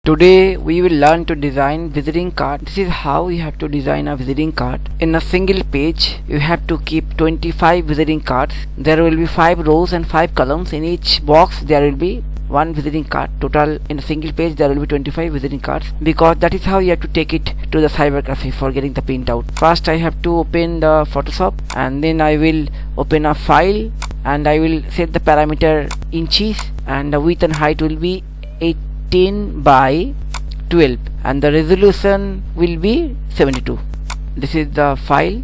Today we will learn to design visiting card. This is how you have to design a visiting card. In a single page you have to keep 25 visiting cards. There will be 5 rows and 5 columns. In each box there will be one visiting card. Total in a single page there will be 25 visiting cards, because that is how you have to take it to the cyber cafe for getting the printout. First I have to open the Photoshop, and then I will open a file, and I will set the parameter inches, and the width and height will be 18 by 12 and the resolution will be 72. This is the file.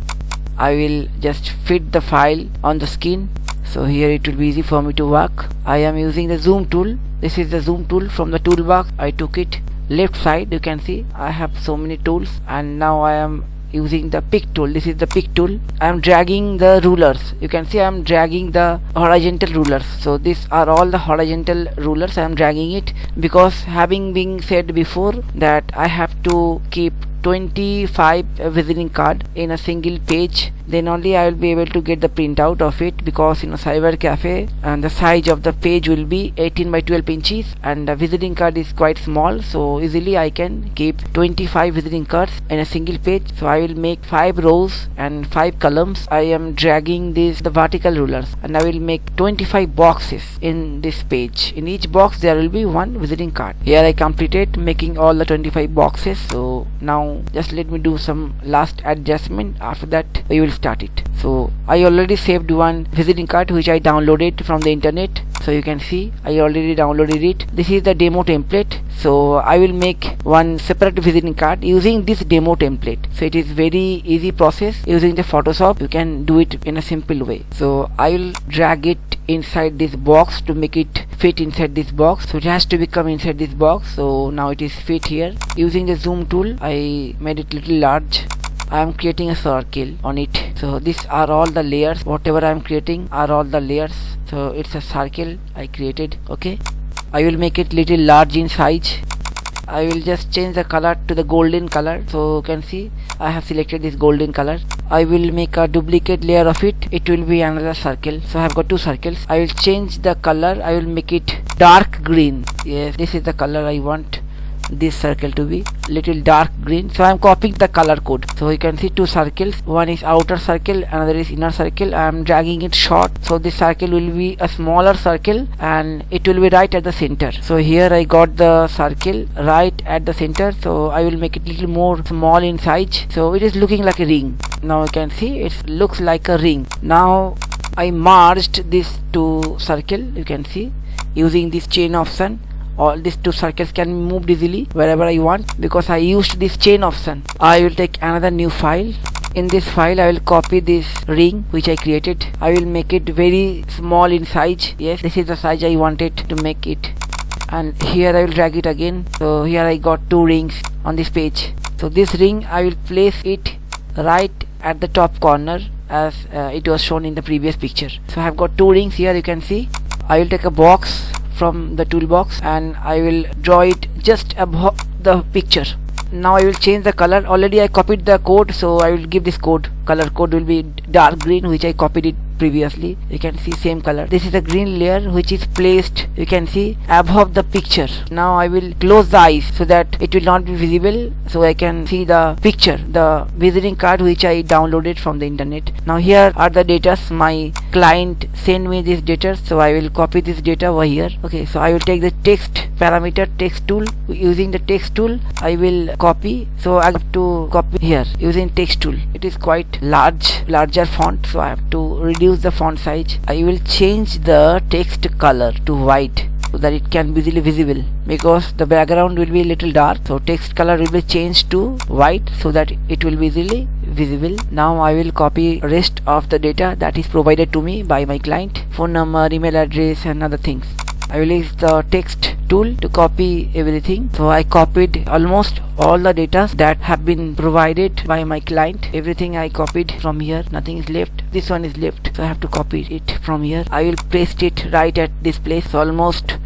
I will just fit the file on the screen, so here it will be easy for me to work. I am using the zoom tool. This is the zoom tool from the toolbox. I took it left side. You can see I have so many tools, and now I am using the pick tool. This is the pick tool. I am dragging the rulers. You can see I am dragging the horizontal rulers. So these are all the horizontal rulers. I am dragging it because, having been said before, that I have to keep 25 visiting card in a single page, then only I will be able to get the printout of it, because in a cyber cafe and the size of the page will be 18 by 12 inches and the visiting card is quite small, so easily I can keep 25 visiting cards in a single page. So I will make 5 rows and 5 columns. I am dragging the vertical rulers, and I will make 25 boxes in this page. In each box there will be one visiting card. Here I completed making all the 25 boxes. So now just let me do some last adjustment. After that we will start it. So I already saved one visiting card which I downloaded from the internet. So you can see I already downloaded it. This is the demo template. So I will make one separate visiting card using this demo template. So it is very easy process. Using the Photoshop you can do it in a simple way. So I will drag it inside this box to make it fit inside this box. So it has to become inside this box. So now it is fit here. Using the zoom tool I made it little large. I am creating a circle on it. So these are all the layers. Whatever I am creating are all the layers. So it's a circle I created. Okay, I will make it little large in size. I will just change the color to the golden color. So you can see I have selected this golden color. I will make a duplicate layer of it. It will be another circle. So I have got 2 circles. I will change the color. I will make it dark green. Yes, this is the color I want this circle to be, little dark green. So I am copying the color code. So you can see 2 circles. One is outer circle, another is inner circle. I am dragging it short, so this circle will be a smaller circle and it will be right at the center. So here I got the circle right at the center. So I will make it little more small in size. So it is looking like a ring. Now you can see it looks like a ring. Now I merged these 2 circle. You can see using this chain option. All these 2 circles can be moved easily wherever I want, because I used this chain option. I will take another new file. In this file I will copy this ring which I created. I will make it very small in size. Yes, this is the size I wanted to make it. And here I will drag it again. So here I got 2 rings on this page. So this ring I will place it right at the top corner as it was shown in the previous picture. So I have got 2 rings here. You can see I will take a box from the toolbox and I will draw it just above the picture. Now I will change the color. Already I copied the code, so I will give this code. Color code will be dark green, which I copied it previously. You can see same color. This is the green layer which is placed, you can see, above the picture. Now I will close the eyes so that it will not be visible, so I can see the picture, the visiting card which I downloaded from the internet. Now here are the data. My client sent me this data, so I will copy this data over here. Okay, so I will take the text parameter, text tool. Using the text tool I will copy. So I have to copy here using text tool. It is quite larger font, so I have to reduce the font size. I will change the text color to white so that it can be easily visible, because the background will be a little dark. So text color will be changed to white so that it will be easily visible. Now I will copy rest of the data that is provided to me by my client, phone number, email address and other things. I will use the text tool to copy everything. So I copied almost all the data that have been provided by my client. Everything I copied from here. Nothing is left. This one is left, so I have to copy it from here. I will paste it right at this place. So almost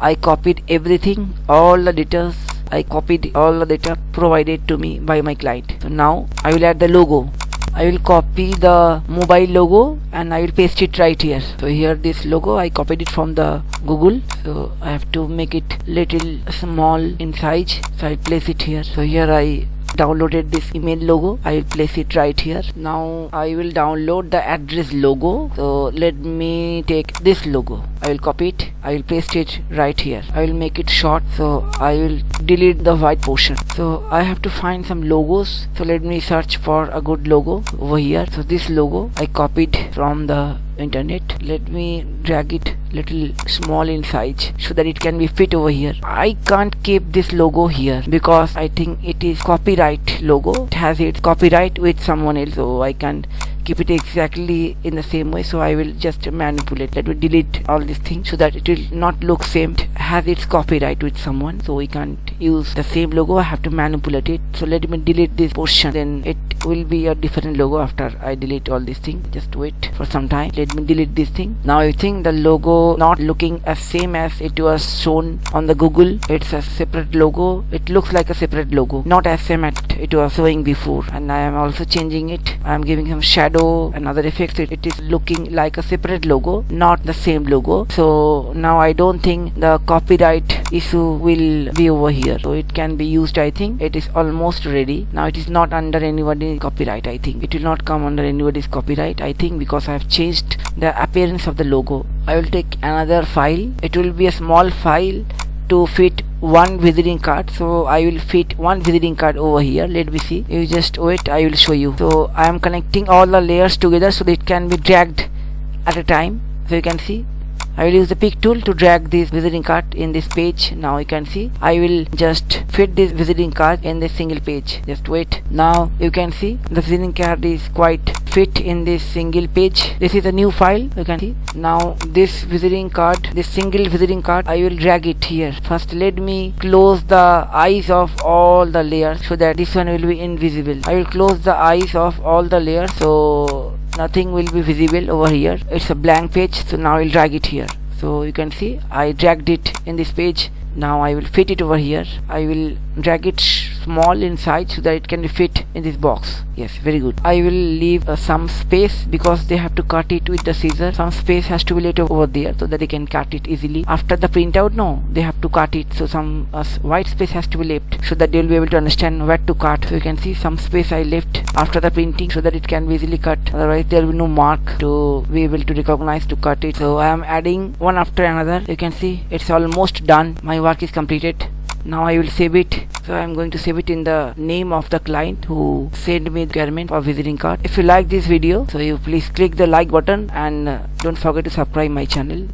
I copied everything, all the data. I copied all the data provided to me by my client. So now I will add the logo. I will copy the mobile logo and I will paste it right here. So here this logo I copied it from the Google, so I have to make it little small in size, so I place it here. So here I downloaded this email logo, I will place it right here. Now I will download the address logo, so let me take this logo, I will copy it, I will paste it right here. I will make it short, so I will delete the white portion. So I have to find some logos, so let me search for a good logo over here. So this logo I copied from the internet, let me drag it little small in size so that it can be fit over here. I can't keep this logo here because I think it is copyright logo, it has its copyright with someone else, so I can't keep it exactly in the same way. So I will just manipulate, let me delete all these things so that it will not look same, it has its copyright with someone, so we can't use the same logo, I have to manipulate it. So let me delete this portion, then it will be a different logo after I delete all these things. Just wait for some time, let me delete this thing. Now I think the logo not looking as same as it was shown on the Google, it's a separate logo, it looks like a separate logo, not as same as it was showing before. And I am also changing it, I am giving some shadow and other effects, it is looking like a separate logo, not the same logo. So now I don't think the copyright issue will be over here, so it can be used. I think it is almost ready. Now it is not under anybody's copyright, I think it will not come under anybody's copyright, I think, because I have changed the appearance of the logo. I will take another file, it will be a small file to fit one visiting card, so I will fit one visiting card over here. Let me see, you just wait, I will show you. So I am connecting all the layers together so that it can be dragged at a time. So you can see I will use the pick tool to drag this visiting card in this page. Now you can see I will just fit this visiting card in this single page. Just wait. Now you can see the visiting card is quite fit in this single page. This is a new file, you can see. Now this visiting card, this single visiting card, I will drag it here. First let me close the eyes of all the layers so that this one will be invisible. I will close the eyes of all the layers so nothing will be visible over here. It's a blank page, so now I will drag it here. So you can see I dragged it in this page. Now I will fit it over here. I will drag it small inside so that it can fit in this box. Yes, very good. I will leave some space because they have to cut it with the scissor. Some space has to be left over there so that they can cut it easily. After the printout, no, they have to cut it, so some white space has to be left so that they will be able to understand where to cut. So you can see some space I left after the printing so that it can be easily cut, otherwise there will be no mark to be able to recognize to cut it. So I am adding one after another. You can see it's almost done, my work is completed. Now I will save it. So I am going to save it in the name of the client who sent me the requirement for visiting card. If you like this video, so you please click the like button and don't forget to subscribe my channel.